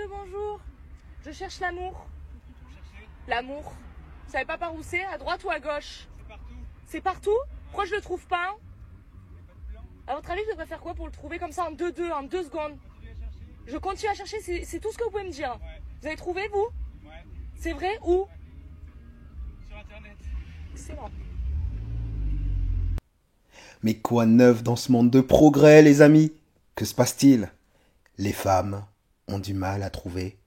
monsieur, bonjour. Je cherche l'amour. L'amour. Vous savez pas par où c'est? À droite ou à gauche? C'est partout. C'est partout? Pourquoi je le trouve pas? À votre avis, je devrais faire quoi pour le trouver comme ça en 2 secondes? Je continue à chercher, c'est tout ce que vous pouvez me dire. Ouais. Vous avez trouvé, vous? Ouais. C'est vrai? Où? Sur internet. Excellent. Mais quoi de neuf dans ce monde de progrès, les amis? Que se passe-t-il? Les femmes ont du mal à trouver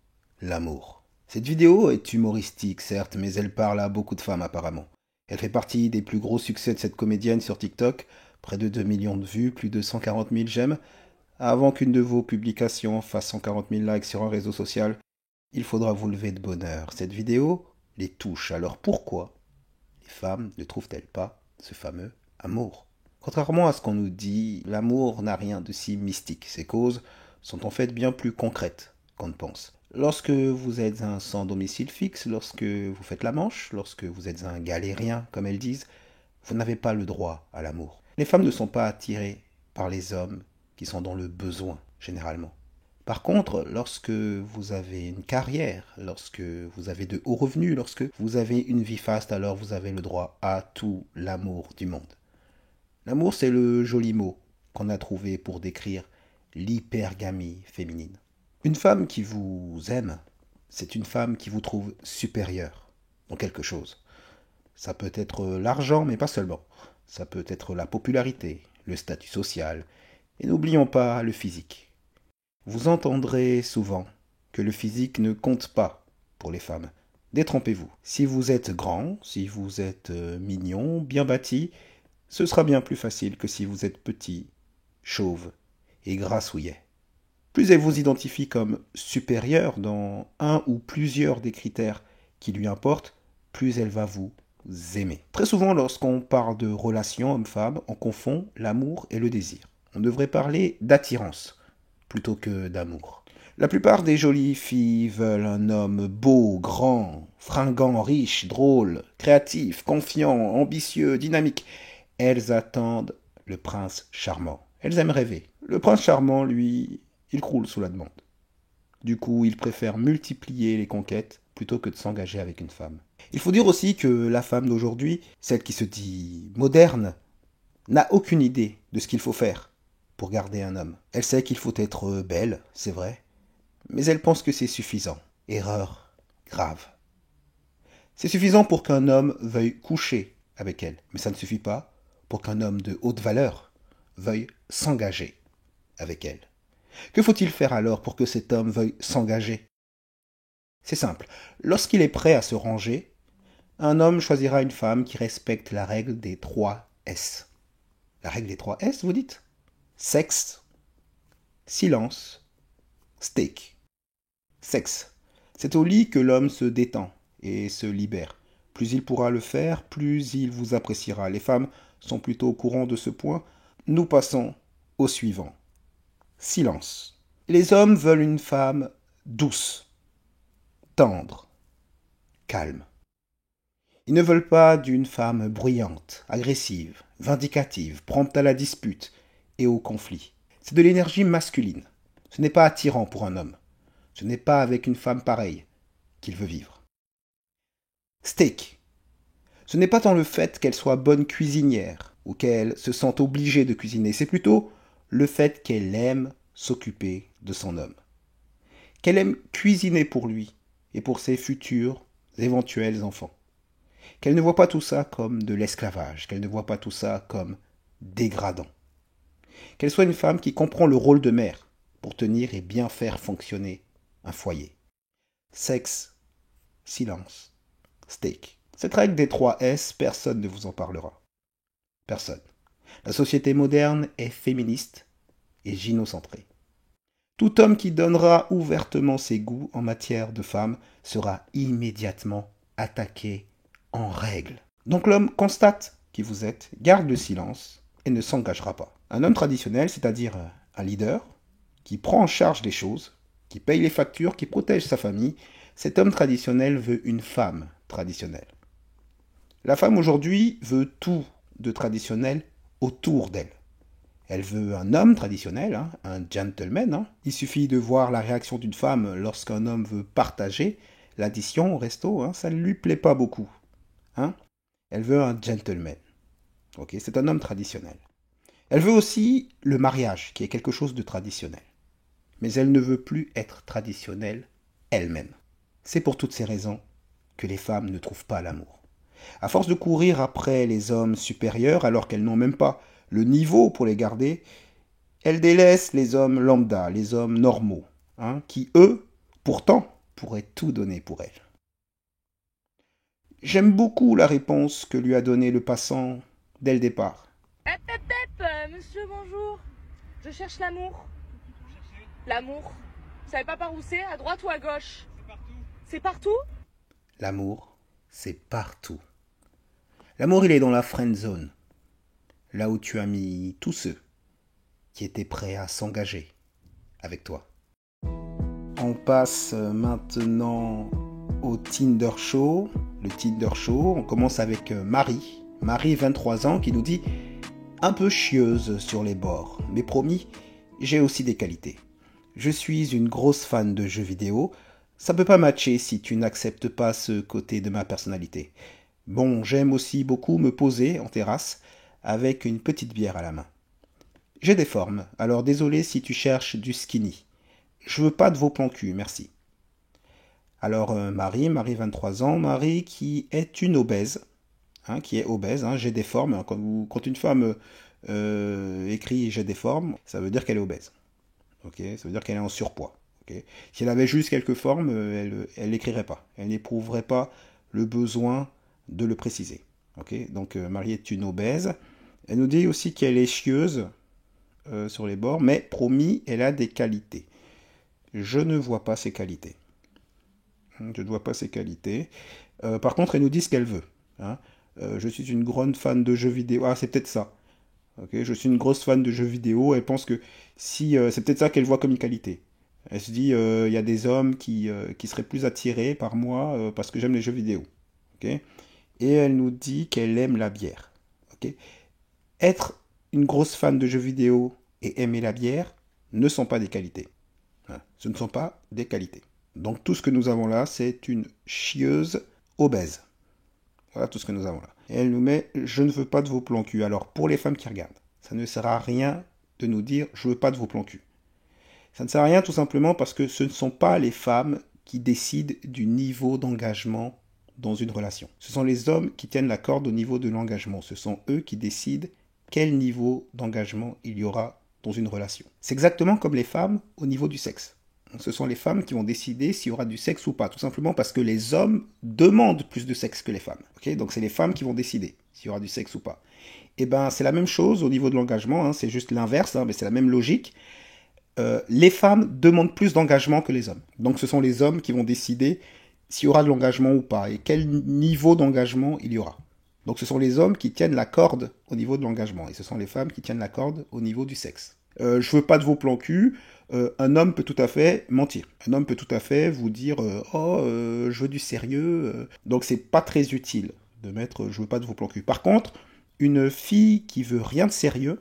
l'amour. Cette vidéo est humoristique, certes, mais elle parle à beaucoup de femmes apparemment. Elle fait partie des plus gros succès de cette comédienne sur TikTok, près de 2 millions de vues, plus de 140 000 j'aime. Avant qu'une de vos publications fasse 140 000 likes sur un réseau social, il faudra vous lever de bonheur. Cette vidéo les touche, alors pourquoi les femmes ne trouvent-elles pas ce fameux amour? Contrairement à ce qu'on nous dit, l'amour n'a rien de si mystique. Ses causes sont en fait bien plus concrètes qu'on ne pense. Lorsque vous êtes un sans domicile fixe, lorsque vous faites la manche, lorsque vous êtes un galérien, comme elles disent, vous n'avez pas le droit à l'amour. Les femmes ne sont pas attirées par les hommes qui sont dans le besoin, généralement. Par contre, lorsque vous avez une carrière, lorsque vous avez de hauts revenus, lorsque vous avez une vie faste, alors vous avez le droit à tout l'amour du monde. L'amour, c'est le joli mot qu'on a trouvé pour décrire l'hypergamie féminine. Une femme qui vous aime, c'est une femme qui vous trouve supérieure dans quelque chose. Ça peut être l'argent, mais pas seulement. Ça peut être la popularité, le statut social, et n'oublions pas le physique. Vous entendrez souvent que le physique ne compte pas pour les femmes. Détrompez-vous. Si vous êtes grand, si vous êtes mignon, bien bâti, ce sera bien plus facile que si vous êtes petit, chauve et grassouillet. Plus elle vous identifie comme supérieur dans un ou plusieurs des critères qui lui importent, plus elle va vous aimer. Très souvent, lorsqu'on parle de relations homme-femme, on confond l'amour et le désir. On devrait parler d'attirance plutôt que d'amour. La plupart des jolies filles veulent un homme beau, grand, fringant, riche, drôle, créatif, confiant, ambitieux, dynamique. Elles attendent le prince charmant. Elles aiment rêver. Le prince charmant, lui, il croule sous la demande. Du coup, il préfère multiplier les conquêtes plutôt que de s'engager avec une femme. Il faut dire aussi que la femme d'aujourd'hui, celle qui se dit moderne, n'a aucune idée de ce qu'il faut faire pour garder un homme. Elle sait qu'il faut être belle, c'est vrai, mais elle pense que c'est suffisant. Erreur grave. C'est suffisant pour qu'un homme veuille coucher avec elle, mais ça ne suffit pas pour qu'un homme de haute valeur veuille s'engager avec elle. Que faut-il faire alors pour que cet homme veuille s'engager? C'est simple. Lorsqu'il est prêt à se ranger, un homme choisira une femme qui respecte la règle des 3 S. La règle des 3 S, vous dites? Sexe, silence, steak. Sexe. C'est au lit que l'homme se détend et se libère. Plus il pourra le faire, plus il vous appréciera. Les femmes sont plutôt au courant de ce point. Nous passons au suivant. Silence. Les hommes veulent une femme douce, tendre, calme. Ils ne veulent pas d'une femme bruyante, agressive, vindicative, prompte à la dispute et au conflit. C'est de l'énergie masculine. Ce n'est pas attirant pour un homme. Ce n'est pas avec une femme pareille qu'il veut vivre. Steak. Ce n'est pas tant le fait qu'elle soit bonne cuisinière ou qu'elle se sente obligée de cuisiner, c'est plutôt le fait qu'elle aime s'occuper de son homme. Qu'elle aime cuisiner pour lui et pour ses futurs éventuels enfants. Qu'elle ne voit pas tout ça comme de l'esclavage, qu'elle ne voit pas tout ça comme dégradant. Qu'elle soit une femme qui comprend le rôle de mère pour tenir et bien faire fonctionner un foyer. Sexe, silence, steak. Cette règle des 3 S, personne ne vous en parlera. Personne. La société moderne est féministe et gynocentrée. Tout homme qui donnera ouvertement ses goûts en matière de femme sera immédiatement attaqué en règle. Donc l'homme constate qui vous êtes, garde le silence et ne s'engagera pas. Un homme traditionnel, c'est-à-dire un leader, qui prend en charge les choses, qui paye les factures, qui protège sa famille, cet homme traditionnel veut une femme traditionnelle. La femme aujourd'hui veut tout de traditionnel autour d'elle. Elle veut un homme traditionnel, hein, un gentleman. Hein. Il suffit de voir la réaction d'une femme lorsqu'un homme veut partager l'addition au resto. Hein, ça ne lui plaît pas beaucoup. Hein. Elle veut un gentleman. Okay, c'est un homme traditionnel. Elle veut aussi le mariage, qui est quelque chose de traditionnel. Mais elle ne veut plus être traditionnelle elle-même. C'est pour toutes ces raisons que les femmes ne trouvent pas l'amour. À force de courir après les hommes supérieurs alors qu'elles n'ont même pas le niveau pour les garder, elles délaissent les hommes lambda, les hommes normaux, hein, qui eux, pourtant, pourraient tout donner pour elles. J'aime beaucoup la réponse que lui a donnée le passant dès le départ. Hep, hep, hep, monsieur, bonjour. Je cherche l'amour. Vous cherchez? L'amour. Vous savez pas par où c'est? À droite ou à gauche? C'est partout. C'est partout? L'amour, c'est partout. L'amour, il est dans la friend zone. Là où tu as mis tous ceux qui étaient prêts à s'engager avec toi. On passe maintenant au Tinder Show. Le Tinder Show, on commence avec Marie. Marie, 23 ans, qui nous dit « Un peu chieuse sur les bords, mais promis, j'ai aussi des qualités. Je suis une grosse fan de jeux vidéo. Ça peut pas matcher si tu n'acceptes pas ce côté de ma personnalité. Bon, j'aime aussi beaucoup me poser en terrasse avec une petite bière à la main. J'ai des formes, alors désolé si tu cherches du skinny. Je veux pas de vos plans cul, merci. » Alors Marie, 23 ans, Marie qui est une obèse, hein, j'ai des formes. Hein, quand une femme écrit « j'ai des formes », ça veut dire qu'elle est obèse. Okay, ça veut dire qu'elle est en surpoids. Okay. Si elle avait juste quelques formes, elle n'écrirait pas. Elle n'éprouverait pas le besoin de le préciser. Okay. Donc Marie est une obèse. Elle nous dit aussi qu'elle est chieuse sur les bords, mais promis, elle a des qualités. Je ne vois pas ses qualités. Je ne vois pas ses qualités. Par contre, elle nous dit ce qu'elle veut. Hein. Je suis une grande fan de jeux vidéo. Ah, c'est peut-être ça. Okay, je suis une grosse fan de jeux vidéo. Elle pense que si c'est peut-être ça qu'elle voit comme une qualité. Elle se dit, il y a des hommes qui seraient plus attirés par moi parce que j'aime les jeux vidéo. Okay. Et elle nous dit qu'elle aime la bière. Okay. Être une grosse fan de jeux vidéo et aimer la bière ne sont pas des qualités. Hein. Ce ne sont pas des qualités. Donc tout ce que nous avons là, c'est une chieuse obèse. Voilà tout ce que nous avons là. Et elle nous met « Je ne veux pas de vos plans cul ». Alors pour les femmes qui regardent, ça ne sert à rien de nous dire « Je ne veux pas de vos plans cul ». Ça ne sert à rien tout simplement parce que ce ne sont pas les femmes qui décident du niveau d'engagement dans une relation. Ce sont les hommes qui tiennent la corde au niveau de l'engagement. Ce sont eux qui décident quel niveau d'engagement il y aura dans une relation. C'est exactement comme les femmes au niveau du sexe. Ce sont les femmes qui vont décider s'il y aura du sexe ou pas, tout simplement parce que les hommes demandent plus de sexe que les femmes. Okay, donc c'est les femmes qui vont décider s'il y aura du sexe ou pas. Et ben c'est la même chose au niveau de l'engagement, hein, c'est juste l'inverse, hein, mais c'est la même logique. Les femmes demandent plus d'engagement que les hommes. Donc ce sont les hommes qui vont décider s'il y aura de l'engagement ou pas, et quel niveau d'engagement il y aura. Donc ce sont les hommes qui tiennent la corde au niveau de l'engagement, et ce sont les femmes qui tiennent la corde au niveau du sexe. Je veux pas de vos plans cul. Un homme peut tout à fait mentir. Un homme peut tout à fait vous dire je veux du sérieux. Donc c'est pas très utile de mettre je veux pas de vos plans cul. Par contre, une fille qui veut rien de sérieux,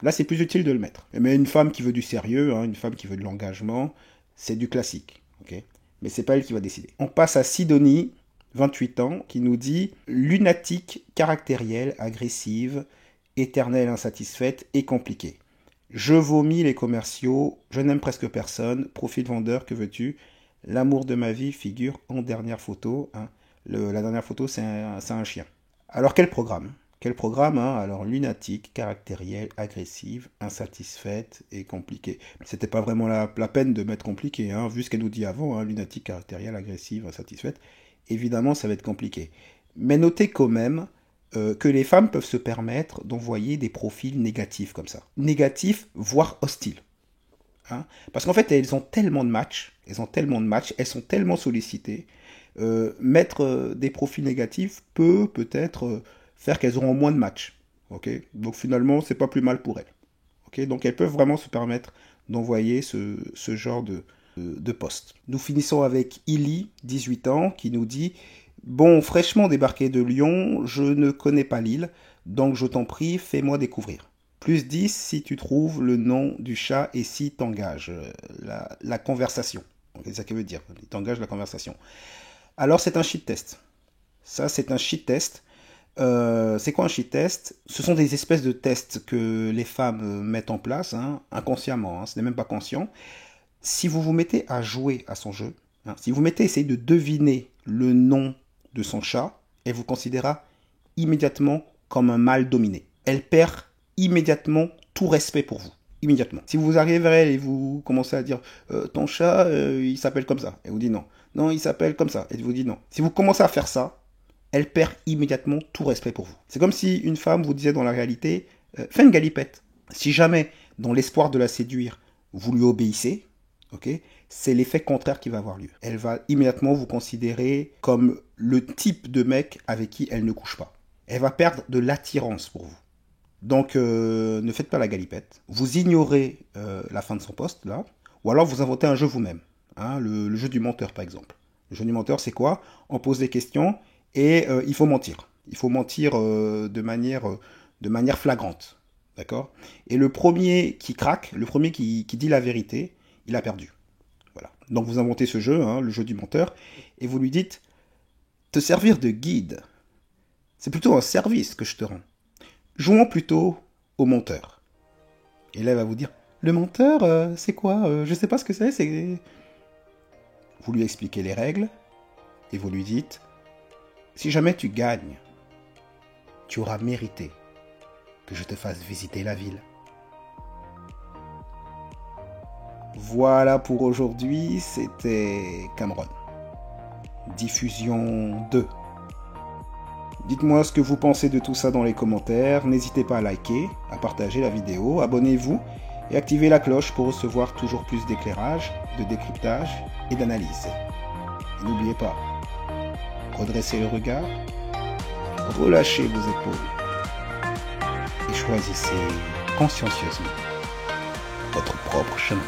là c'est plus utile de le mettre. Mais une femme qui veut du sérieux, hein, une femme qui veut de l'engagement, c'est du classique. Okay, mais c'est pas elle qui va décider. On passe à Sidonie, 28 ans, qui nous dit lunatique, caractérielle, agressive, éternelle insatisfaite et compliquée. Je vomis les commerciaux, je n'aime presque personne, profil vendeur, que veux-tu? L'amour de ma vie figure en dernière photo. Hein. La dernière photo, c'est un chien. Alors quel programme? Quel programme, hein? Alors lunatique, caractérielle, agressive, insatisfaite et compliquée. C'était pas vraiment la peine de mettre compliqué, hein, vu ce qu'elle nous dit avant, hein, lunatique, caractérielle, agressive, insatisfaite. Évidemment, ça va être compliqué. Mais notez quand même que les femmes peuvent se permettre d'envoyer des profils négatifs comme ça. Négatifs, voire hostiles. Hein, parce qu'en fait, elles ont tellement de matchs, elles sont tellement sollicitées. Mettre des profils négatifs peut-être faire qu'elles auront moins de matchs. Okay, donc finalement, c'est pas plus mal pour elles. Okay, donc elles peuvent vraiment se permettre d'envoyer ce genre de post. Nous finissons avec Illy, 18 ans, qui nous dit « Bon, fraîchement débarqué de Lyon, je ne connais pas l'île, donc je t'en prie, fais-moi découvrir. Plus 10 si tu trouves le nom du chat et si t'engages la conversation. C'est ça qu'elle veut dire, il t'engage la conversation. Alors c'est un cheat test. Ça c'est un cheat test. C'est quoi un cheat test? Ce sont des espèces de tests que les femmes mettent en place, hein, inconsciemment, hein, ce n'est même pas conscient. Si vous vous mettez à jouer à son jeu, hein, si vous mettez à essayer de deviner le nom de son chat, elle vous considérera immédiatement comme un mâle dominé. Elle perd immédiatement tout respect pour vous. Immédiatement. Si vous arrivez vers elle et vous commencez à dire ton chat, il s'appelle comme ça. Elle vous dit non. Non, il s'appelle comme ça. Elle vous dit non. Si vous commencez à faire ça, elle perd immédiatement tout respect pour vous. C'est comme si une femme vous disait dans la réalité fais une galipette. Si jamais, dans l'espoir de la séduire, vous lui obéissez, ok, c'est l'effet contraire qui va avoir lieu. Elle va immédiatement vous considérer comme le type de mec avec qui elle ne couche pas. Elle va perdre de l'attirance pour vous. Donc, ne faites pas la galipette. Vous ignorez la fin de son poste, là. Ou alors, vous inventez un jeu vous-même. Hein, le jeu du menteur, par exemple. Le jeu du menteur, c'est quoi? On pose des questions et il faut mentir. Il faut mentir de manière flagrante. D'accord? Et le premier qui craque, le premier qui dit la vérité, il a perdu. Voilà. Donc, vous inventez ce jeu, hein, le jeu du menteur, et vous lui dites te servir de guide. C'est plutôt un service que je te rends. Jouons plutôt au menteur. Et là, elle va vous dire, le menteur, c'est quoi? Je sais pas ce que c'est. Vous lui expliquez les règles, et vous lui dites, si jamais tu gagnes, tu auras mérité que je te fasse visiter la ville. Voilà pour aujourd'hui, c'était Cameron. Diffusion 2. Dites-moi ce que vous pensez de tout ça dans les commentaires. N'hésitez pas à liker, à partager la vidéo, abonnez-vous et activez la cloche pour recevoir toujours plus d'éclairage, de décryptage et d'analyse. Et n'oubliez pas, redressez le regard, relâchez vos épaules et choisissez consciencieusement votre propre chemin.